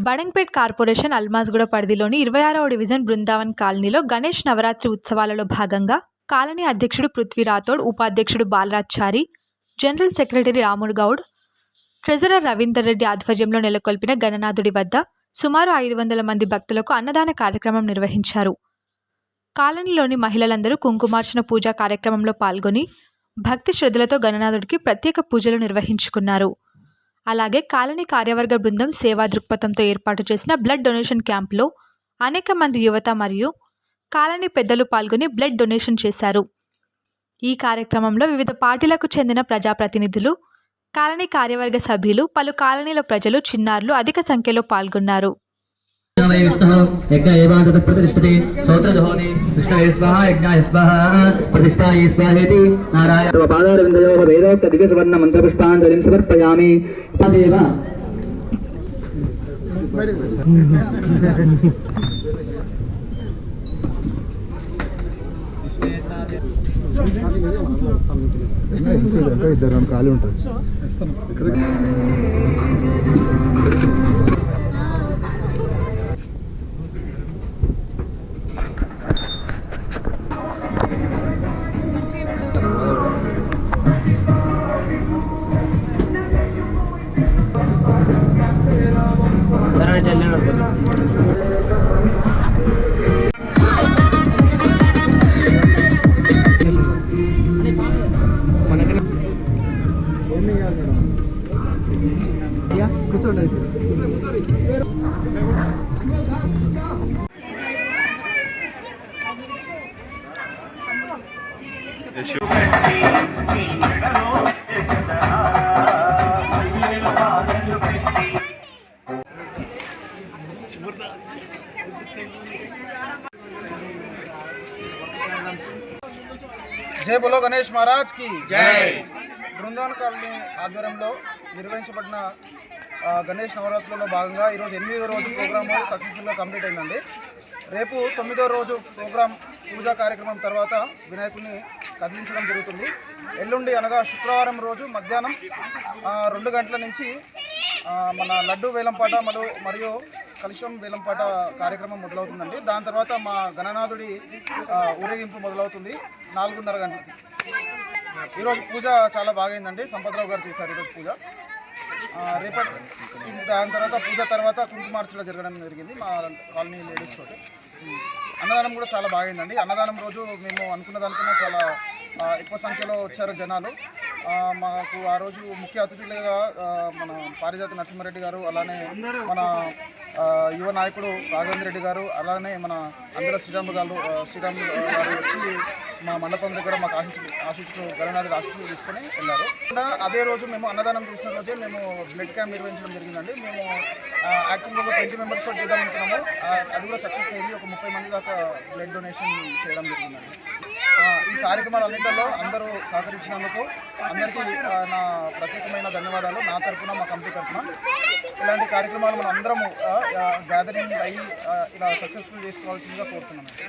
Badangpet corporation Almasguda పరిధిలోని 26వ division Brindavan కాలనీలో గణేష్ నవరాత్రి ఉత్సవాలలో భాగంగా కాలనీ అధ్యక్షుడు పృథ్వీ రాథోడ్, ఉపాధ్యక్షుడు బాలరాజ్చారి, జనరల్ సెక్రటరీ రాముడు గౌడ్, ట్రెజరర్ రవీందర్ రెడ్డి ఆధ్వర్యంలో నెలకొల్పిన గణనాథుడి వద్ద సుమారు 500 మంది భక్తులకు అన్నదాన కార్యక్రమం నిర్వహించారు. కాలనీలోని మహిళలందరూ కుంకుమార్చన పూజా కార్యక్రమంలో పాల్గొని భక్తి శ్రద్ధలతో గణనాథుడికి ప్రత్యేక పూజలు నిర్వహించుకున్నారు. అలాగే కాలనీ కార్యవర్గ బృందం సేవా దృక్పథంతో ఏర్పాటు చేసిన బ్లడ్ డొనేషన్ క్యాంప్లో అనేక మంది యువత మరియు కాలనీ పెద్దలు పాల్గొని బ్లడ్ డొనేషన్ చేశారు. ఈ కార్యక్రమంలో వివిధ పార్టీలకు చెందిన ప్రజాప్రతినిధులు, కాలనీ కార్యవర్గ సభ్యులు, పలు కాలనీల ప్రజలు, చిన్నారులు అధిక సంఖ్యలో పాల్గొన్నారు. ఇద్దరు ఖాళీ ఉంటారు. కూర్చోండి. జై బోలో గణేష్ మహారాజ్ కి జై. బృందావన్ కాలనీ ఆధ్వర్యంలో నిర్వహించబడిన గణేష్ నవరాత్రులలో భాగంగా ఈరోజు 8వ రోజు ప్రోగ్రామ్ సక్సెస్ఫుల్గా కంప్లీట్ అయిందండి. రేపు 9వ రోజు ప్రోగ్రాం పూజా కార్యక్రమం తర్వాత వినాయకుడిని కదిలించడం జరుగుతుంది. ఎల్లుండి అనగా శుక్రవారం రోజు మధ్యాహ్నం 2 గంటల నుంచి మన లడ్డు వేలంపాట మరియు కలుషం వేలంపాట కార్యక్రమం మొదలవుతుందండి. దాని తర్వాత మా గణనాథుడి ఊరేగింపు మొదలవుతుంది 4:30 గంటలకి. ఈరోజు పూజ చాలా బాగైందండి. సంపత్రావు గారు చేశారు ఈరోజు పూజ. దాని తర్వాత పూజ తర్వాత కుంకుమార్చన జరగడం జరిగింది మా కాలనీ లేడీస్ తోటి. అన్నదానం కూడా చాలా బాగైందండి. అన్నదానం రోజు మేము అనుకున్న దానికన్నా చాలా ఎక్కువ సంఖ్యలో వచ్చారు జనాలు. మాకు ఆ రోజు ముఖ్య అతిథులుగా మన పారిజాత నరసింహారెడ్డి గారు, అలానే మన యువ నాయకుడు రాఘవేంద్ర రెడ్డి గారు, అలానే మన అందరూ శ్రీరాములు గారు వచ్చి మా మండపం దగ్గర మాకు ఆశీస్సులు గణనాథుడి ఆశీస్సులు తీసుకొని వెళ్ళారు. అదే రోజు మేము అన్నదానం చేసిన రోజే మేము బ్లడ్ క్యాంప్ నిర్వహించడం జరిగిందండి. మేము యాక్చువల్గా ఒక 20 మెంబర్స్తో చేద్దాం అనుకున్నాము. అది కూడా సక్సెస్ అయింది. ఒక 30 మంది దాకా బ్లడ్ డొనేషన్ చేయడం జరిగిందండి. ఈ కార్యక్రమాలన్నింటిలో అందరూ సహకరించినందుకు అందరికీ నా ప్రత్యేకమైన ధన్యవాదాలు. నా తరఫున, మా కమిటీ తరఫున ఇలాంటి కార్యక్రమాలు మనం అందరము గ్యాదరింగ్ అయ్యి ఇలా సక్సెస్ఫుల్ చేసుకోవాల్సిందిగా కోరుతున్నాను.